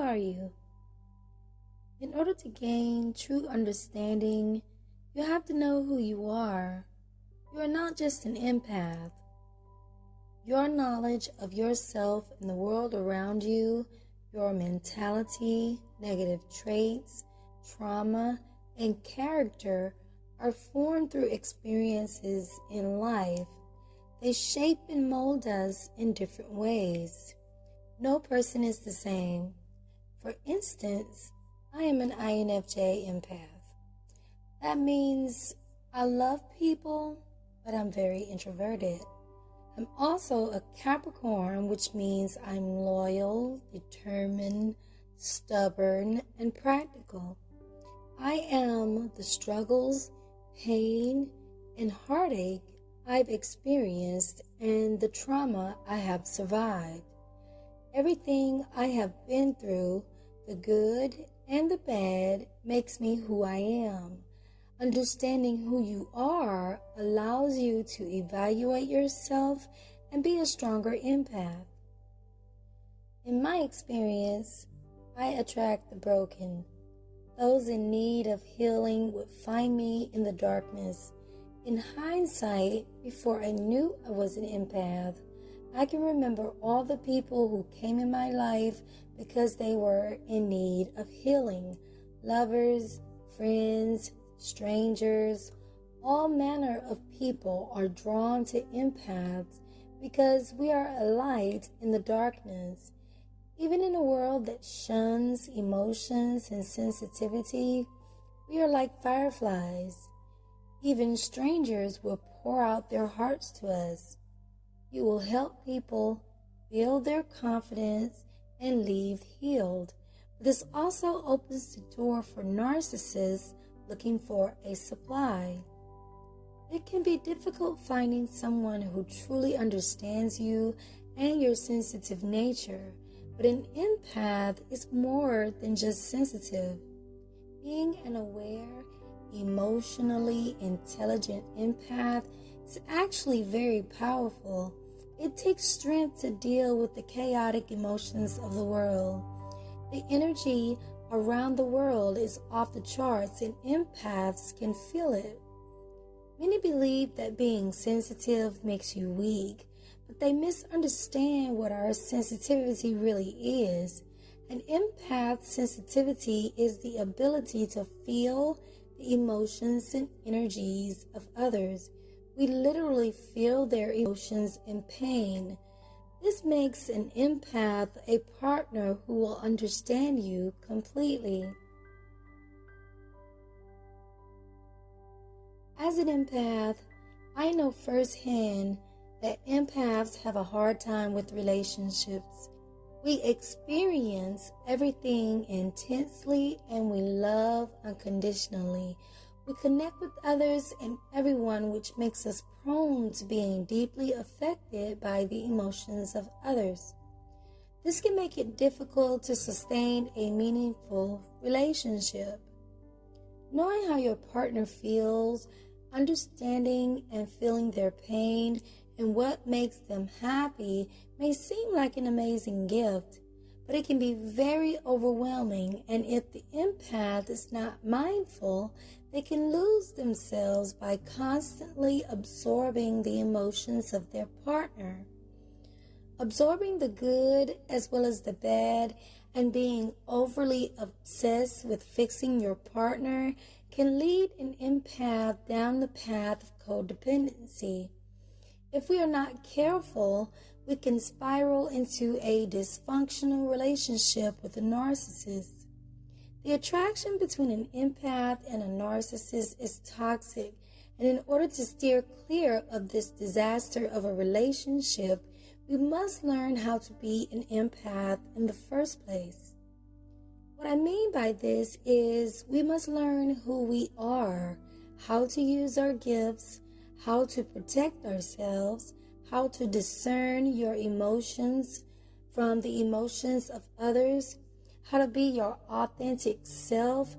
are you? In order to gain true understanding, you have to know who you are. You are not just an empath. Your knowledge of yourself and the world around you, your mentality, negative traits, trauma, and character are formed through experiences in life. They shape and mold us in different ways. No person is the same. For instance, I am an INFJ empath. That means I love people, but I'm very introverted. I'm also a Capricorn, which means I'm loyal, determined, stubborn, and practical. I am the struggles, pain, and heartache I've experienced and the trauma I have survived. Everything I have been through, the good and the bad, makes me who I am. Understanding who you are allows you to evaluate yourself and be a stronger empath. In my experience, I attract the broken. Those in need of healing would find me in the darkness. In hindsight, before I knew I was an empath, I can remember all the people who came in my life because they were in need of healing. Lovers, friends, strangers, all manner of people are drawn to empaths because we are a light in the darkness. Even in a world that shuns emotions and sensitivity, we are like fireflies. Even strangers will pour out their hearts to us. You will help people build their confidence and leave healed. But this also opens the door for narcissists looking for a supply. It can be difficult finding someone who truly understands you and your sensitive nature, but an empath is more than just sensitive. Being an aware, emotionally intelligent empath is actually very powerful. It takes strength to deal with the chaotic emotions of the world. The energy around the world is off the charts and empaths can feel it. Many believe that being sensitive makes you weak, but they misunderstand what our sensitivity really is. An empath's sensitivity is the ability to feel the emotions and energies of others. We literally feel their emotions and pain. This makes an empath a partner who will understand you completely. As an empath, I know firsthand that empaths have a hard time with relationships. We experience everything intensely and we love unconditionally. We connect with others and everyone, which makes us prone to being deeply affected by the emotions of others. This can make it difficult to sustain a meaningful relationship. Knowing how your partner feels, understanding and feeling their pain, and what makes them happy may seem like an amazing gift, but it can be very overwhelming, and if the empath is not mindful, they can lose themselves by constantly absorbing the emotions of their partner. Absorbing the good as well as the bad and being overly obsessed with fixing your partner can lead an empath down the path of codependency. If we are not careful, we can spiral into a dysfunctional relationship with a narcissist. The attraction between an empath and a narcissist is toxic, and in order to steer clear of this disaster of a relationship, we must learn how to be an empath in the first place. What I mean by this is we must learn who we are, how to use our gifts, how to protect ourselves, how to discern your emotions from the emotions of others, how to be your authentic self,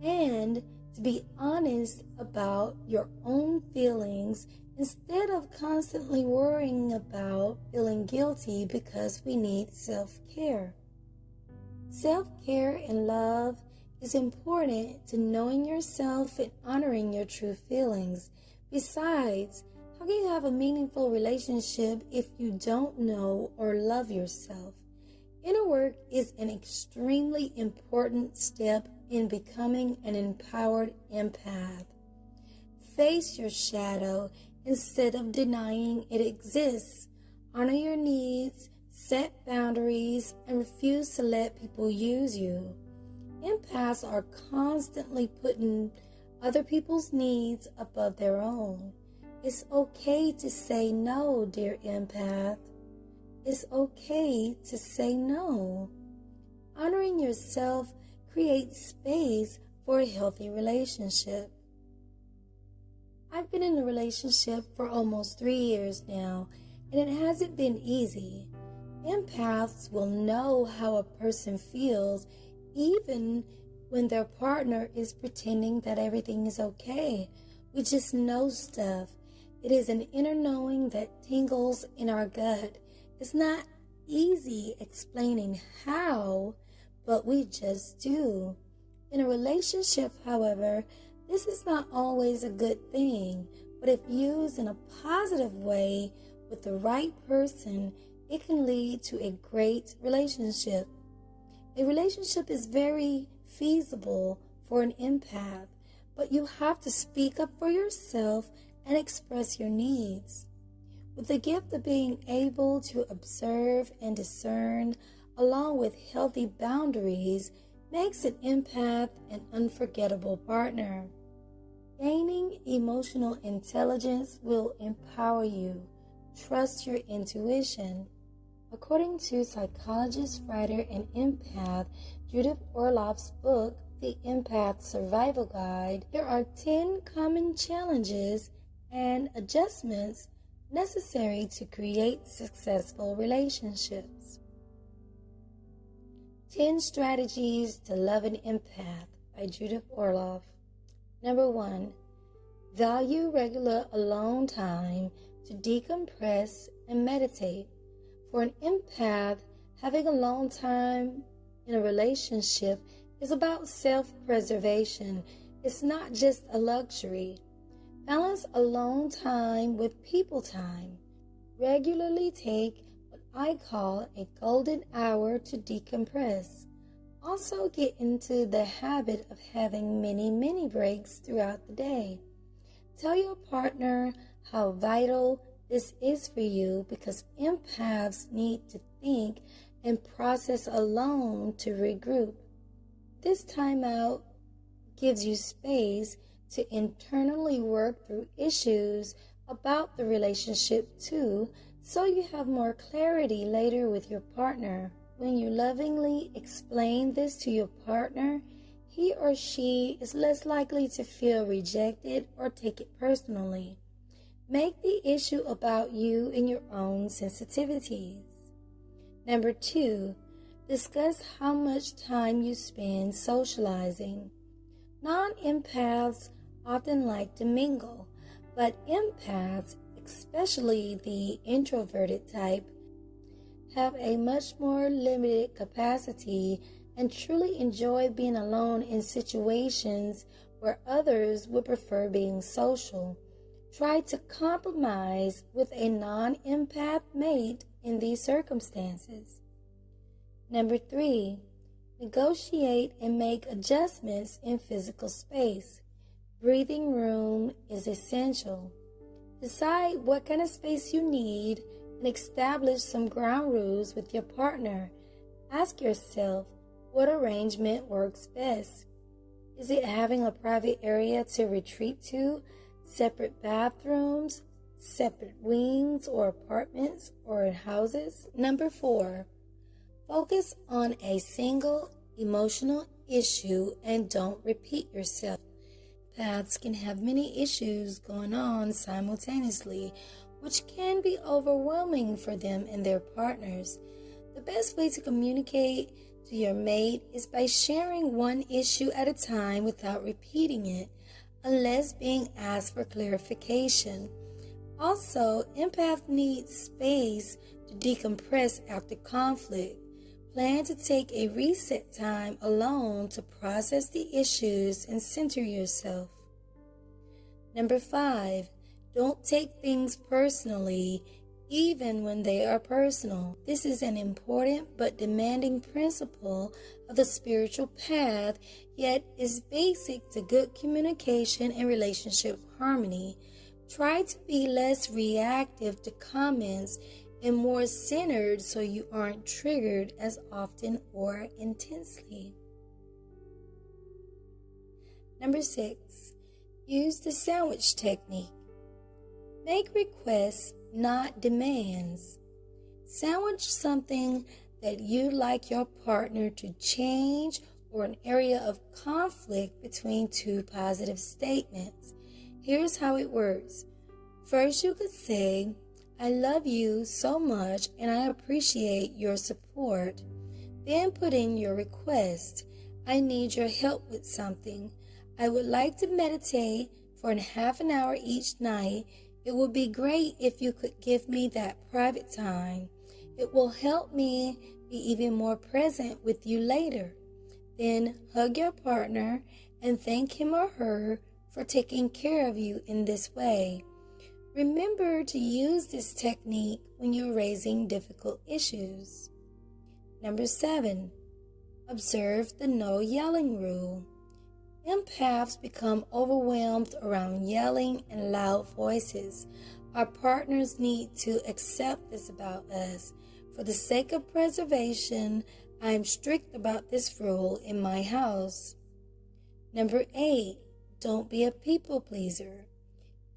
and to be honest about your own feelings instead of constantly worrying about feeling guilty because we need self-care. Self-care and love is important to knowing yourself and honoring your true feelings. Besides, how can you have a meaningful relationship if you don't know or love yourself? Inner work is an extremely important step in becoming an empowered empath. Face your shadow instead of denying it exists. Honor your needs, set boundaries, and refuse to let people use you. Empaths are constantly putting other people's needs above their own. It's okay to say no, dear empath. It's okay to say no. Honoring yourself creates space for a healthy relationship. I've been in a relationship for almost 3 years now, and it hasn't been easy. Empaths will know how a person feels even when their partner is pretending that everything is okay. We just know stuff. It is an inner knowing that tingles in our gut. It's not easy explaining how, but we just do. In a relationship, however, this is not always a good thing, but if used in a positive way with the right person, it can lead to a great relationship. A relationship is very feasible for an empath, but you have to speak up for yourself and express your needs. With the gift of being able to observe and discern, along with healthy boundaries, makes an empath an unforgettable partner. Gaining emotional intelligence will empower you. Trust your intuition. According to psychologist, writer, and empath Judith Orloff's book, The Empath Survival Guide, there are 10 common challenges and adjustments necessary to create successful relationships. 10 Strategies to Love an Empath by Judith Orloff. Number 1. Value regular alone time to decompress and meditate. For an empath, having alone time in a relationship is about self-preservation. It's not just a luxury. Balance alone time with people time. Regularly take what I call a golden hour to decompress. Also get into the habit of having many breaks throughout the day. Tell your partner how vital this is for you, because empaths need to think and process alone to regroup. This time out gives you space to internally work through issues about the relationship too, so you have more clarity later with your partner. When you lovingly explain this to your partner, he or she is less likely to feel rejected or take it personally. Make the issue about you and your own sensitivities. Number 2, discuss how much time you spend socializing. Non-empaths often like to mingle, but empaths, especially the introverted type, have a much more limited capacity and truly enjoy being alone in situations where others would prefer being social. Try to compromise with a non-empath mate in these circumstances. Number 3, negotiate and make adjustments in physical space. Breathing room is essential. Decide what kind of space you need and establish some ground rules with your partner. Ask yourself what arrangement works best. Is it having a private area to retreat to, separate bathrooms, separate wings or apartments or in houses? Number 4, focus on a single emotional issue and don't repeat yourself. Empaths can have many issues going on simultaneously, which can be overwhelming for them and their partners. The best way to communicate to your mate is by sharing one issue at a time without repeating it, unless being asked for clarification. Also, empaths need space to decompress after conflict. Plan to take a reset time alone to process the issues and center yourself. Number 5, don't take things personally, even when they are personal. This is an important but demanding principle of the spiritual path, yet is basic to good communication and relationship harmony. Try to be less reactive to comments and more centered so you aren't triggered as often or intensely. Number 6, use the sandwich technique. Make requests, not demands. Sandwich something that you'd like your partner to change or an area of conflict between two positive statements. Here's how it works. First, you could say, I love you so much and I appreciate your support. Then put in your request. I need your help with something. I would like to meditate for half an hour each night. It would be great if you could give me that private time. It will help me be even more present with you later. Then hug your partner and thank him or her for taking care of you in this way. Remember to use this technique when you're raising difficult issues. Number 7, observe the no yelling rule. Empaths become overwhelmed around yelling and loud voices. Our partners need to accept this about us. For the sake of preservation, I am strict about this rule in my house. Number 8, don't be a people pleaser.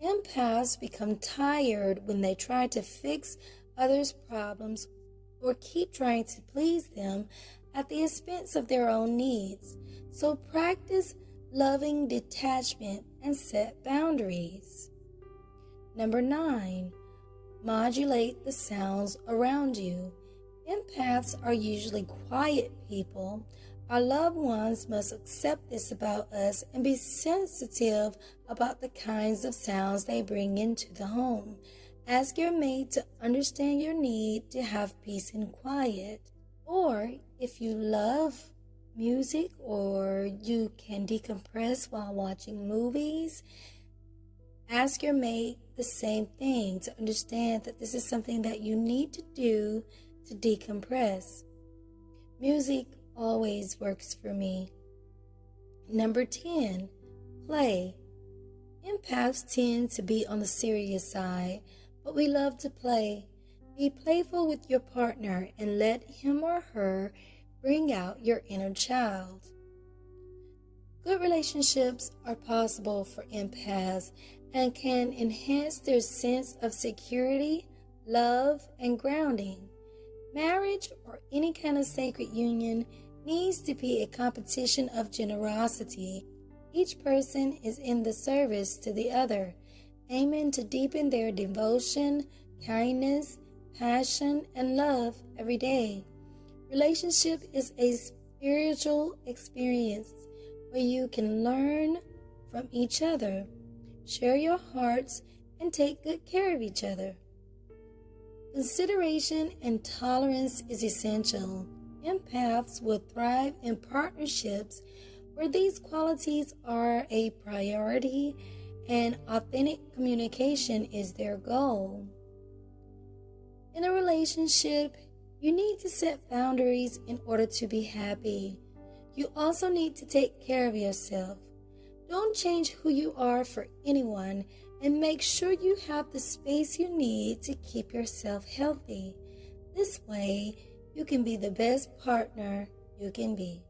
Empaths become tired when they try to fix others' problems or keep trying to please them at the expense of their own needs. So practice loving detachment and set boundaries. Number 9, modulate the sounds around you. Empaths are usually quiet people. Our loved ones must accept this about us and be sensitive about the kinds of sounds they bring into the home. Ask your mate to understand your need to have peace and quiet. Or if you love music or you can decompress while watching movies, ask your mate the same thing to understand that this is something that you need to do to decompress. Music always works for me. Number 10, play. Empaths tend to be on the serious side, but we love to play. Be playful with your partner and let him or her bring out your inner child. Good relationships are possible for empaths and can enhance their sense of security, love, and grounding. Marriage or any kind of sacred union needs to be a competition of generosity. Each person is in the service to the other, aiming to deepen their devotion, kindness, passion, and love every day. Relationship is a spiritual experience where you can learn from each other, share your hearts, and take good care of each other. Consideration and tolerance is essential. Empaths will thrive in partnerships where these qualities are a priority and authentic communication is their goal. In a relationship, you need to set boundaries in order to be happy. You also need to take care of yourself. Don't change who you are for anyone, and make sure you have the space you need to keep yourself healthy. This way, you can be the best partner you can be.